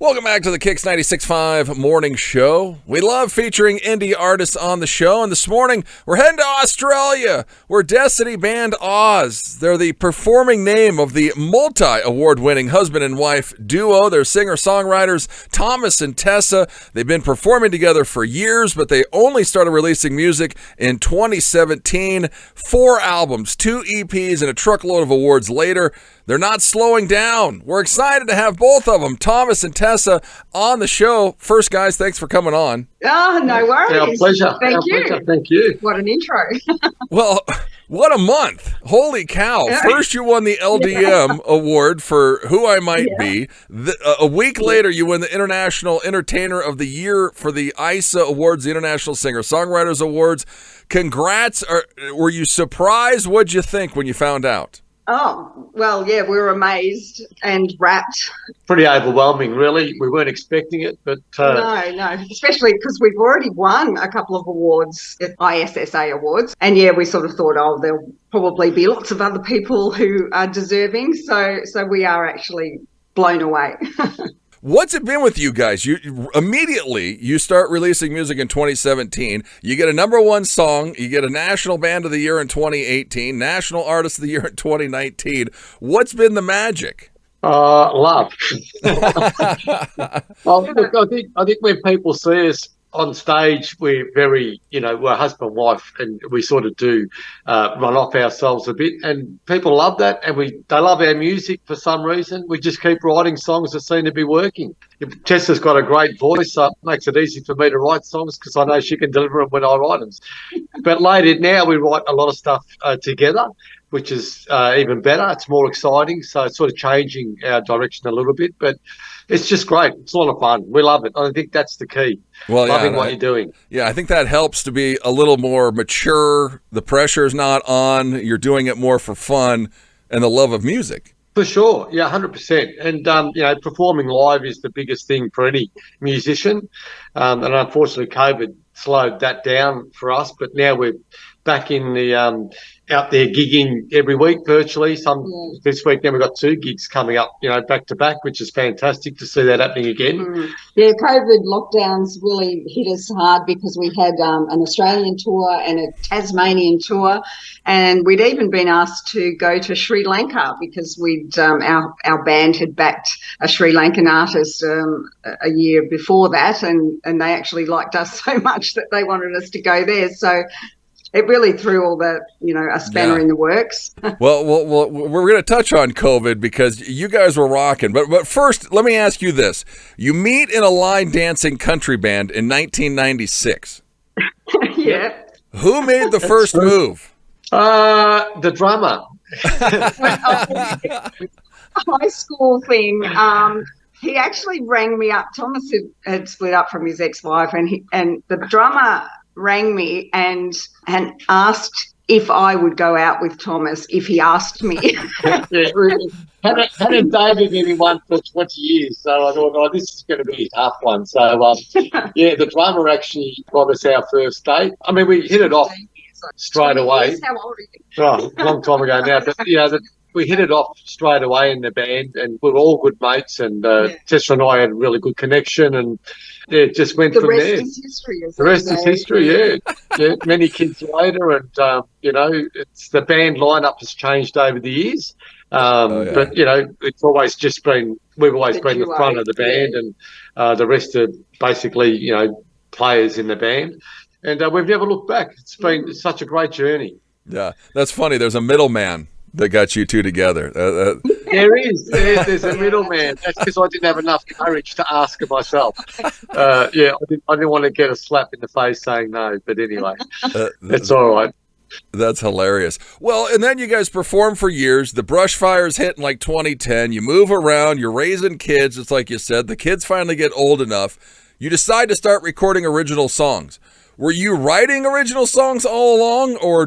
Welcome back to the KIX 96.5 Morning Show. We love featuring indie artists on the show, and this morning we're heading to Australia, where Destiny Band Oz. They're the performing name of the multi-award-winning husband and wife duo. They're singer-songwriters Thomas and Tessa. They've been performing together for years, but they only started releasing music in 2017. 4 albums, 2 EPs, and a truckload of awards later. They're not slowing down. We're excited to have both of them, Thomas and Tessa, on the show. First, guys, thanks for coming on. Oh, no worries. Our pleasure. Thank you. What an intro. Well, what a month. Holy cow. First, you won the LDM award for Who I Might Be. A week later, you win the International Entertainer of the Year for the ISA Awards, the International Singer-Songwriters Awards. Congrats. Were you surprised? What'd you think when you found out? Oh, well, yeah, we were amazed and rapt. Pretty overwhelming, really. We weren't expecting it, but... No, especially because we've already won a couple of awards, ISSA awards. And, yeah, we sort of thought, there'll probably be lots of other people who are deserving. So we are actually blown away. What's it been with you guys? You immediately start releasing music in 2017. You get a #1 song. You get a National Band of the Year in 2018, National Artist of the Year in 2019. What's been the magic? Love. Well, look, I think when people see us on stage, we're very, we're husband and wife, and we sort of do run off ourselves a bit, and people love that, and they love our music for some reason. We just keep writing songs that seem to be working. Tessa's got a great voice, so it makes it easy for me to write songs because I know she can deliver them when I write them. But later now we write a lot of stuff together, which is even better. It's more exciting, so it's sort of changing our direction a little bit, but it's just great. It's a lot of fun. We love it. I think that's the key. Well, loving what you're doing. Yeah, I think that helps to be a little more mature. The pressure's not on. You're doing it more for fun and the love of music. For sure. Yeah, 100%. And, performing live is the biggest thing for any musician. And unfortunately, COVID slowed that down for us. But now we're back in the out there gigging every week virtually. This week, then we've got 2 gigs coming up, back to back, which is fantastic to see that happening again. Yeah, COVID lockdowns really hit us hard because we had an Australian tour and a Tasmanian tour, and we'd even been asked to go to Sri Lanka because we'd our band had backed a Sri Lankan artist a year before that, and they actually liked us so much that they wanted us to go there. So it really threw all the, a spanner in the works. Well, we're going to touch on COVID because you guys were rocking. But first, let me ask you this. You meet in a line dancing country band in 1996. Yeah. Who made the first move? The drummer. High school thing. He actually rang me up. Thomas had split up from his ex-wife, and the drummer rang me and asked if I would go out with Thomas if he asked me. Hadn't dated anyone for 20 years, so I thought, this is going to be a tough one. So, the drummer actually got us our first date. I mean, we hit it off straight away. How old are you? Oh, a long time ago now, but, we hit it off straight away in the band, and we were all good mates, and Tessa and I had a really good connection, and it just went from there. The rest is history. The rest is history, yeah. Many kids later, and, it's the band lineup has changed over the years. But, it's always just been, we've always been the front of the band, and the rest are basically, players in the band. And we've never looked back. It's been such a great journey. Yeah, that's funny. There's a middleman that got you two together. There is. There's a middleman. That's because I didn't have enough courage to ask her myself. I didn't want to get a slap in the face saying no. But anyway, that's all right. That's hilarious. Well, and then you guys perform for years. The brush fires hit in like 2010. You move around. You're raising kids. It's like you said. The kids finally get old enough. You decide to start recording original songs. Were you writing original songs all along, or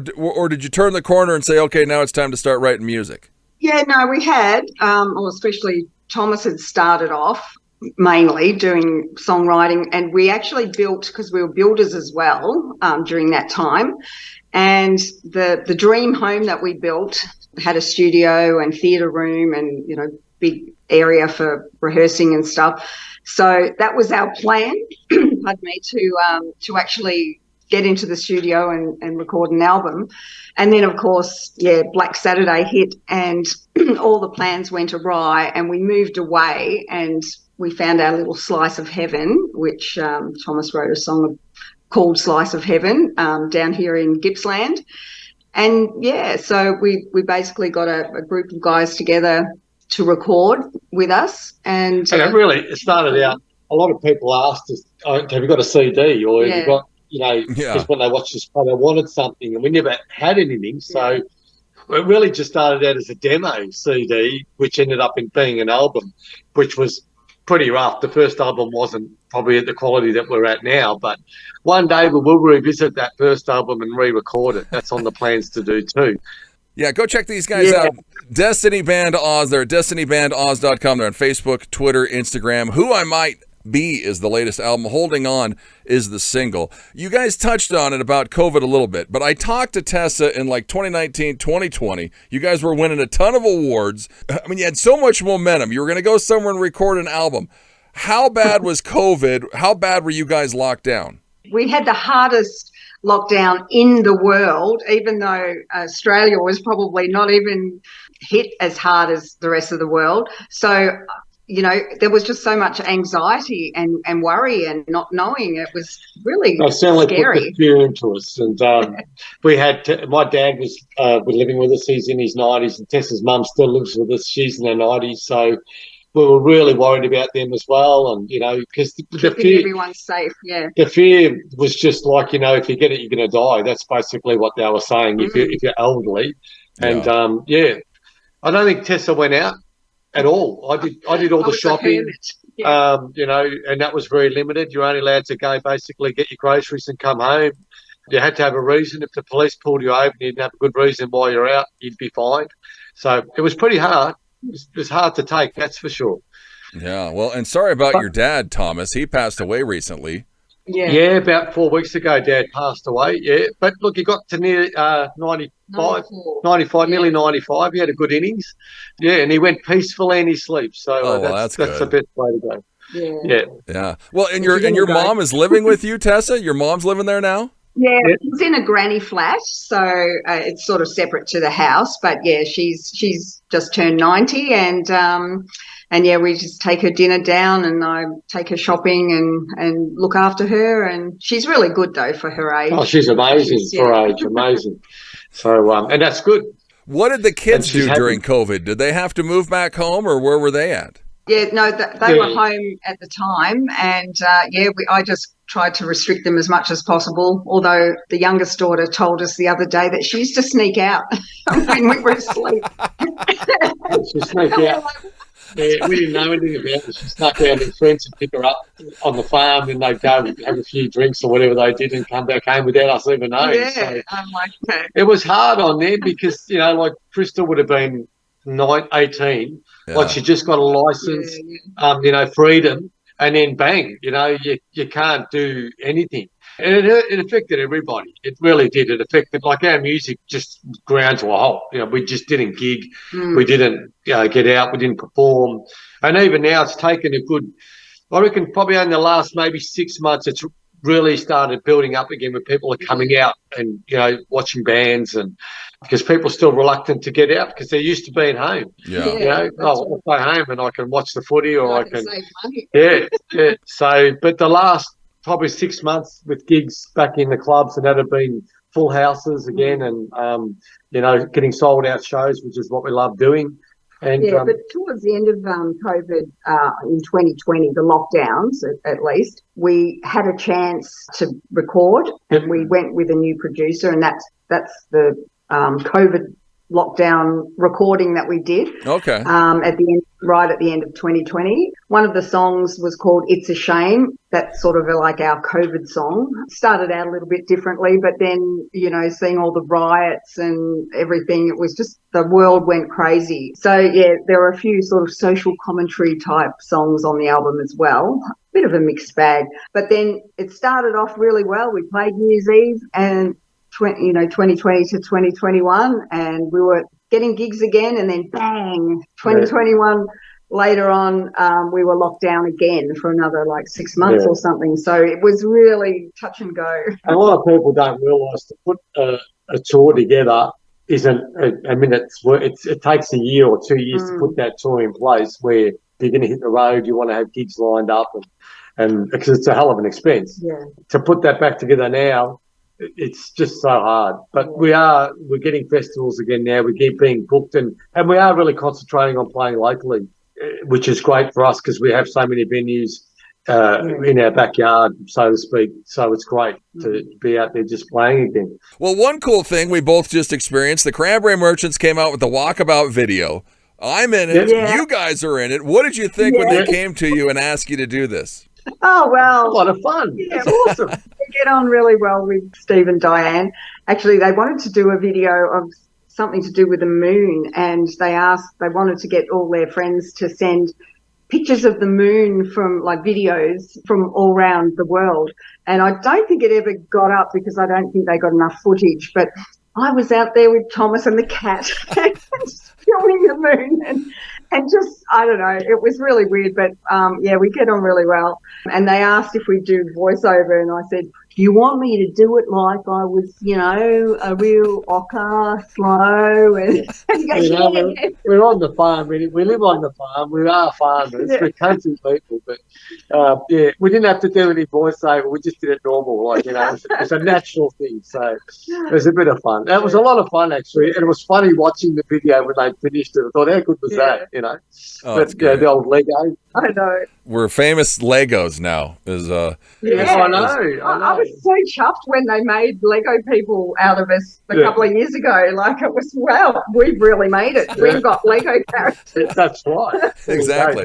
did you turn the corner and say, okay, now it's time to start writing music? Yeah, no, we had, especially Thomas had started off mainly doing songwriting, and we actually built, because we were builders as well during that time, and the dream home that we built had a studio and theatre room and, big area for rehearsing and stuff. So that was our plan, pardon me, to actually get into the studio and record an album. And then, of course, Black Saturday hit and all the plans went awry, and we moved away and we found our little slice of heaven, which Thomas wrote a song called Slice of Heaven down here in Gippsland. And, so we basically got a group of guys together to record with us. And it started out, a lot of people asked us, have you got a CD or have you got, because when they watched this play, they wanted something, and we never had anything. So it really just started out as a demo CD, which ended up in being an album, which was pretty rough. The first album wasn't probably at the quality that we're at now, but one day we will revisit that first album and re-record it. That's on the plans to do too. Yeah, go check these guys out. Destiny Band Oz. They're at DestinyBandOz.com. They're on Facebook, Twitter, Instagram. Who I Might Be is the latest album. Holding On is the single. You guys touched on it about COVID a little bit, but I talked to Tessa in like 2019, 2020. You guys were winning a ton of awards. I mean, you had so much momentum. You were going to go somewhere and record an album. How bad was COVID? How bad were you guys locked down? We had the hardest lockdown in the world, even though Australia was probably not even hit as hard as the rest of the world. So, there was just so much anxiety and worry and not knowing. It was really certainly scary. Put the fear into us. And we had, my dad was living with us. He's in his 90s, and Tessa's mum still lives with us. She's in her 90s. So we were really worried about them as well. And, because the fear, everyone's safe, the fear was just like, if you get it, you're going to die. That's basically what they were saying, if you're elderly. And, I don't think Tessa went out at all. I did all the shopping, and that was very limited. You're only allowed to go basically get your groceries and come home. You had to have a reason. If the police pulled you over and you didn't have a good reason why you're out, you'd be fined. So it was pretty hard. It was hard to take, that's for sure. Yeah, well, and sorry about your dad, Thomas. He passed away recently. Yeah, about 4 weeks ago, Dad passed away. Yeah, but look, he got to near 95, nearly 95. He had a good innings. Yeah, and he went peacefully in his sleep. So that's the best way to go. Yeah. Well, and your mom is living with you, Tessa? Your mom's living there now? Yeah, it's in a granny flat, so it's sort of separate to the house. But she's just turned 90, and we just take her dinner down, and I take her shopping and look after her. And she's really good though for her age. Oh, she's amazing for her age, amazing. So and that's good. What did the kids do during COVID? Did they have to move back home, or where were they at? Yeah, no, they were home at the time, and I just tried to restrict them as much as possible, although the youngest daughter told us the other day that she used to sneak out when we were asleep. She sneaked out. Yeah, we didn't know anything about it. She snuck out with friends and pick her up on the farm, and they'd go and have a few drinks or whatever they did and come back home without us even knowing. Yeah, so I'm like, okay. It was hard on them because, like Crystal would have been 18, like she just got a license, freedom, and then bang, you can't do anything. And it affected everybody. It really did. It affected, like, our music just ground to a halt. We just didn't gig. We didn't get out. We didn't perform. And even now it's taken a good, I reckon probably in the last maybe 6 months, it's really started building up again where people are coming out and, watching bands, and because people are still reluctant to get out because they're used to being home. I'll stay home and I can watch the footy or I can save money. Yeah. So, but the last probably 6 months with gigs back in the clubs, and that have been full houses again, and getting sold out shows, which is what we love doing. And but towards the end of COVID in 2020, the lockdowns at least, we had a chance to record, and we went with a new producer, and that's the COVID lockdown recording that we did. Okay. Right at the end of 2020. One of the songs was called It's a Shame. That's sort of like our COVID song. Started out a little bit differently, but then, seeing all the riots and everything, it was just, the world went crazy. So, there were a few sort of social commentary type songs on the album as well. Bit of a mixed bag. But then it started off really well. We played New Year's Eve and 2020 to 2021, and we were getting gigs again, and then bang, 2021 later on, we were locked down again for another like 6 months or something. So it was really touch and go. A lot of people don't realise to put a tour together isn't. It takes a year or 2 years to put that tour in place. Where you're going to hit the road, you want to have gigs lined up, and because it's a hell of an expense. Yeah. To put that back together now, it's just so hard. But we're getting festivals again now. We keep being booked, and we are really concentrating on playing locally, which is great for us because we have so many venues in our backyard, so to speak. So it's great to be out there just playing again. Well, one cool thing we both just experienced, the Cranberry Merchants came out with the Walkabout video. I'm in it. Yeah. You guys are in it. What did you think when they came to you and asked you to do this? Oh, well. A lot of fun. Yeah. It's awesome. We get on really well with Steve and Diane. Actually, they wanted to do a video of something to do with the moon, and they wanted to get all their friends to send pictures of the moon from like videos from all around the world. And I don't think it ever got up because I don't think they got enough footage, but I was out there with Thomas and the cat filming the moon and just, I don't know, it was really weird, but we get on really well. And they asked if we do voiceover, and I said, you want me to do it like I was, a real ochre, slow? And we're on the farm. We live on the farm. We are farmers. We're country people. But, we didn't have to do any voiceover. We just did it normal. It's a natural thing. So it was a bit of fun. It was a lot of fun, actually. And it was funny watching the video when they finished it. I thought, how good was that, Oh, that's great. The old Lego. I know. We're famous Legos now. I know. I was so chuffed when they made Lego people out of us a couple of years ago. Like, it was, wow, we've really made it. We've got Lego characters. That's right. Exactly.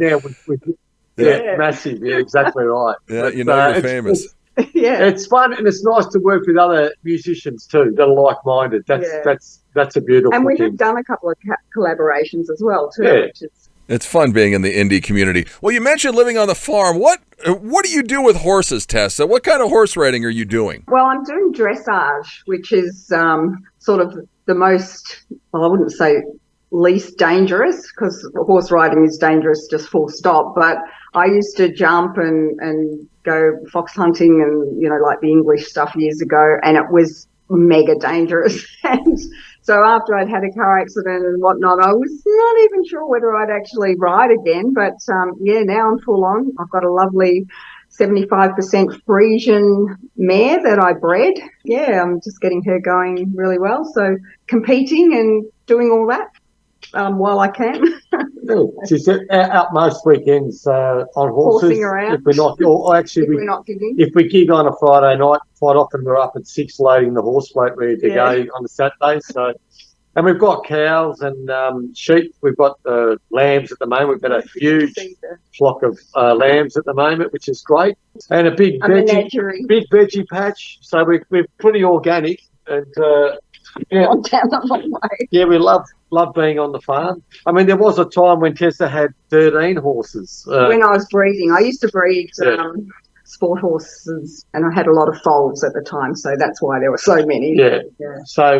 Massive. Yeah, exactly right. Yeah, but, you're famous. It's fun, and it's nice to work with other musicians too that are like-minded. That's a beautiful thing. And we have done a couple of collaborations as well too. Yeah. Which is... It's fun being in the indie community. Well, you mentioned living on the farm. What do you do with horses, Tessa? What kind of horse riding are you doing? Well, I'm doing dressage, which is sort of the most, well, I wouldn't say least dangerous, because horse riding is dangerous just full stop. But I used to jump and go fox hunting and, like the English stuff years ago, and it was mega dangerous. And so after I'd had a car accident and whatnot, I was not even sure whether I'd actually ride again. But, now I'm full on. I've got a lovely 75% Frisian mare that I bred. Yeah, I'm just getting her going really well. So competing and doing all that while I can. She's out most weekends on horses. Horsing around. If we're not, or actually, we're not gigging. If we gig on a Friday night, quite often we're up at 6 loading the horse float ready to go on the Saturday. So, and we've got cows and sheep. We've got lambs at the moment. We've got a huge flock of lambs at the moment, which is great, and a big veggie patch. So we're pretty organic and. On down the long way. Yeah, we love being on the farm. I mean, there was a time when Tessa had 13 horses. When I was breeding, I used to breed sport horses, and I had a lot of foals at the time, so that's why there were so many. Yeah. So,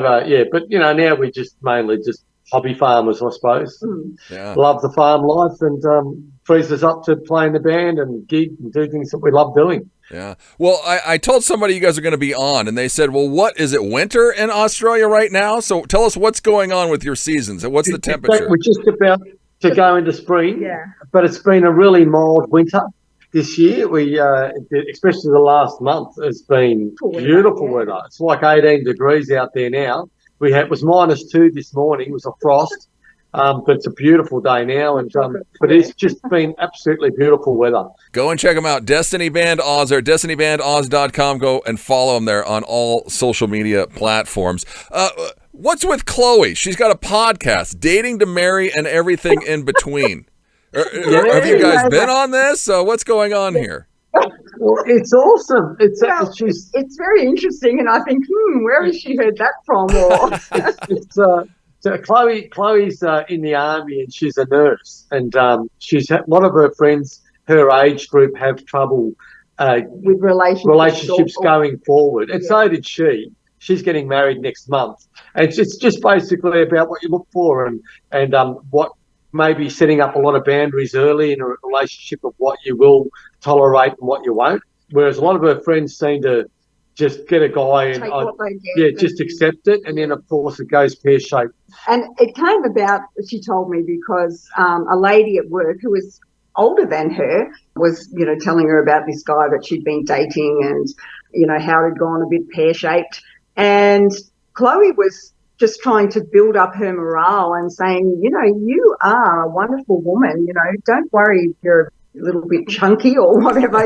but, now we're just mainly just hobby farmers, I suppose. Yeah. Love the farm life and frees us up to play in the band and gig and do things that we love doing. Yeah. Well, I told somebody you guys are going to be on, and they said, well, what is it, winter in Australia right now? So tell us what's going on with your seasons and what's the temperature? We're just about to go into spring, but it's been a really mild winter this year. We, especially the last month, it's been beautiful weather. It's like 18 degrees out there now. It was -2 this morning. It was a frost. But it's a beautiful day now, and but it's just been absolutely beautiful weather. Go and check them out. Destiny Band Oz or DestinyBandOz.com. Go and follow them there on all social media platforms. What's with Chloe? She's got a podcast, Dating to Marry and Everything in Between. Have you guys been on this? What's going on here? Well, it's awesome. It's very interesting, and I think, where has she heard that from? Or So Chloe's in the army, and she's a nurse, and she's had a lot of her friends, her age group, have trouble with relationships going forward, and so did she. She's getting married next month, and it's just basically about what you look for and what maybe setting up a lot of boundaries early in a relationship of what you will tolerate and what you won't. Whereas a lot of her friends seem to just get a guy and what they get just accept it, and then of course it goes pear-shaped. And it came about, she told me, because a lady at work who was older than her was, telling her about this guy that she'd been dating and, how it had gone a bit pear-shaped. And Chloe was just trying to build up her morale and saying, you are a wonderful woman, don't worry if you're a little bit chunky or whatever,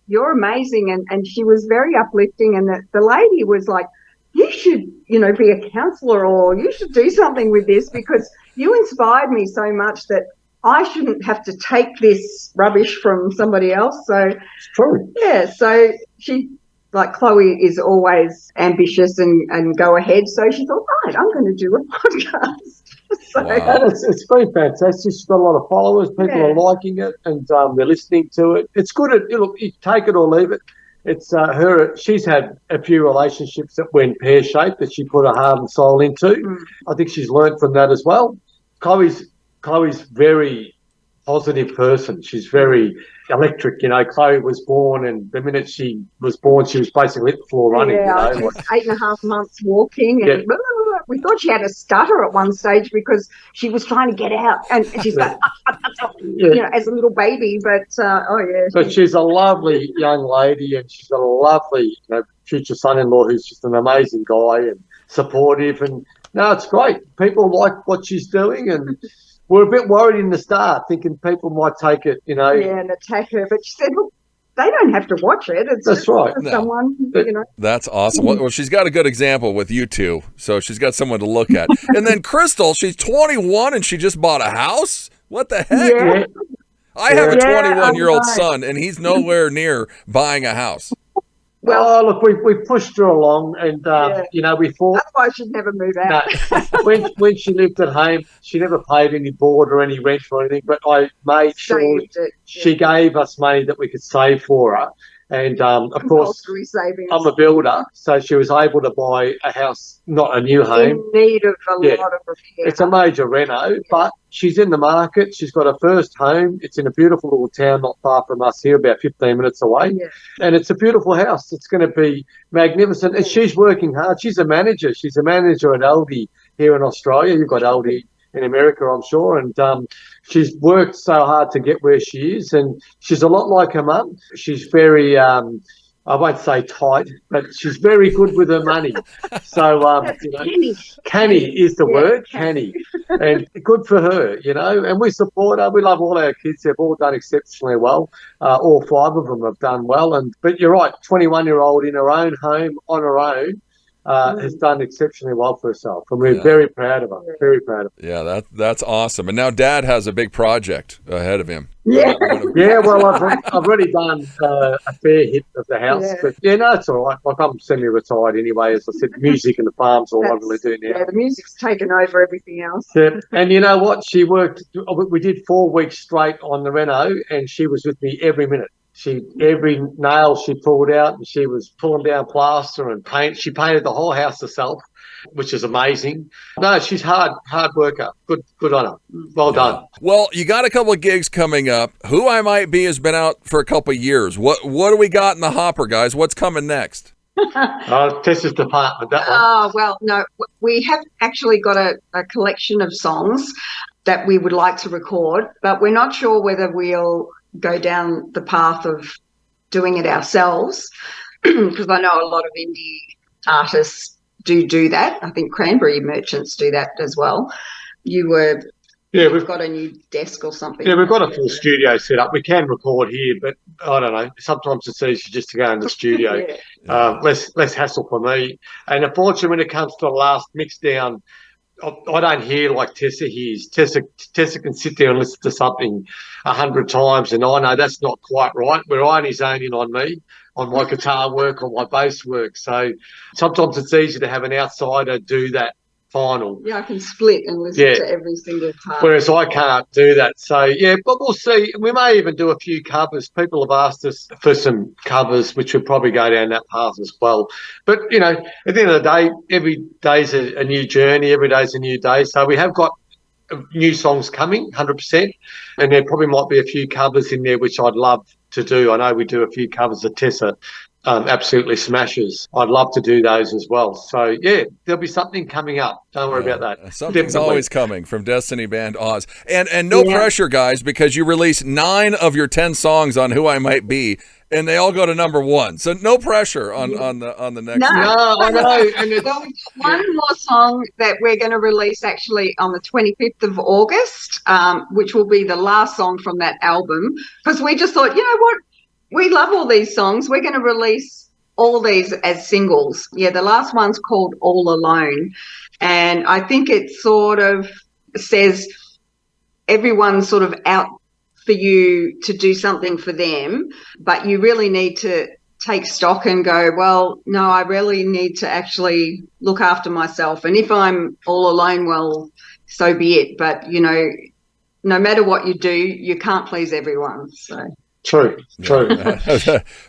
you're amazing. And she was very uplifting, and the lady was like, you should, be a counsellor, or you should do something with this, because you inspired me so much that I shouldn't have to take this rubbish from somebody else. So it's true. Yeah, so Chloe is always ambitious and go ahead. So she thought, right, I'm going to do a podcast. And it's been fantastic. She's got a lot of followers. People are liking it, and they're listening to it. It's good. Look, you take it or leave it. It's her. She's had a few relationships that went pear-shaped that she put her heart and soul into. I think she's learned from that as well. Chloe's very positive person. She's very electric. Chloe was born, and the minute she was born, she was basically hit the floor running. Yeah, 8.5 months walking, and we thought she had a stutter at one stage because she was trying to get out, and she's like, as a little baby. But But she's a lovely young lady, and she's got a lovely, future son-in-law who's just an amazing guy and supportive. And no, it's great. People like what she's doing, and we're a bit worried in the start, thinking people might take it, and attack her. But she said, look, they don't have to watch it. That's right. Someone, That's awesome. Well, she's got a good example with you two, so she's got someone to look at. And then Crystal, she's 21 and she just bought a house? What the heck? Yeah. I have a 21-year-old son, and he's nowhere near buying a house. Well, look, we pushed her along, and we thought. Otherwise, she'd never move out. No, when she lived at home, she never paid any board or any rent or anything. But I made sure she gave us money that we could save for her. And of course, savings. I'm a builder, so she was able to buy a house, not a new home. In need of a lot of repair. It's a major reno, but she's in the market. She's got her first home. It's in a beautiful little town not far from us here, about 15 minutes away. Yeah. And it's a beautiful house. It's going to be magnificent. And she's working hard. She's a manager. She's a manager at Aldi here in Australia. You've got Aldi in America, I'm sure. And she's worked so hard to get where she is. And she's a lot like her mum. She's very, I won't say tight, but she's very good with her money. So, canny is the word, canny. And good for her, and we support her. We love all our kids. They've all done exceptionally well. All 5 of them have done well. But you're right, 21-year-old in her own home, on her own, has done exceptionally well for herself, and we're very proud of her. Very proud of her. Yeah, that's awesome. And now Dad has a big project ahead of him. Yeah, well, I've already done a fair hit of the house, but it's all right. Like, I'm semi-retired anyway. As I said, music and the farm's all I really do now. Yeah, the music's taken over everything else. Yeah, and you know what? She worked. We did 4 weeks straight on the reno, and she was with me every minute. Every nail she pulled out, and she was pulling down plaster and paint. She painted the whole house herself, which is amazing. No, she's hard worker. Good on her. Well done. Well, you got a couple of gigs coming up. Who I Might Be has been out for a couple of years. What do we got in the hopper, guys? What's coming next? Tessa's department, that one. Oh, well, no, we have actually got a collection of songs that we would like to record, but we're not sure whether we'll go down the path of doing it ourselves, because I know a lot of indie artists do that. I think Cranberry Merchants do that as well. We've got a new desk or something. Yeah, we've got a full studio set up. We can record here, but I don't know. Sometimes it's easier just to go in the studio. Less hassle for me. And unfortunately, when it comes to the last mix down, I don't hear like Tessa hears. Tessa can sit there and listen to something 100 times, and I know that's not quite right. We're only zoning on me, on my guitar work, on my bass work. So sometimes it's easy to have an outsider do that final. Yeah, I can split and listen to every single part. Whereas I can't do that. So, but we'll see. We may even do a few covers. People have asked us for some covers, which would probably go down that path as well. But, at the end of the day, every day's a new journey. Every day's a new day. So we have got new songs coming, 100%. And there probably might be a few covers in there, which I'd love to do. I know we do a few covers of Tessa. Absolutely smashes. I'd love to do those as well. So, yeah, there'll be something coming up. Don't worry about that. Something's Definitely. always coming from Destiny Band Oz. And no pressure, guys, because you release 9 of your 10 songs on Who I Might Be, and they all go to #1. So no pressure on the next. No, I know. And we've got one more song that we're going to release actually on the 25th of August, which will be the last song from that album, because we just thought, you know what? We love all these songs. We're going to release all these as singles. Yeah, the last one's called All Alone. And I think it sort of says everyone's sort of out for you to do something for them, but you really need to take stock and go, well, no, I really need to actually look after myself. And if I'm all alone, well, so be it. But, you know, no matter what you do, you can't please everyone. So. True.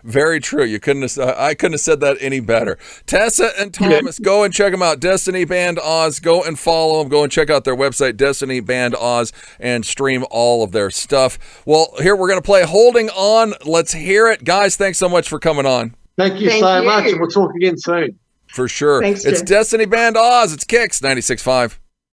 Very true. I couldn't have said that any better. Tessa and Thomas, go and check them out. Destiny Band Oz. Go and follow them. Go and check out their website, Destiny Band Oz, and stream all of their stuff. Well, here we're going to play Holding On. Let's hear it. Guys, thanks so much for coming on. Thank you so much, and we'll talk again soon. For sure. Thanks, it's Jim. Destiny Band Oz. It's KIX 96.5.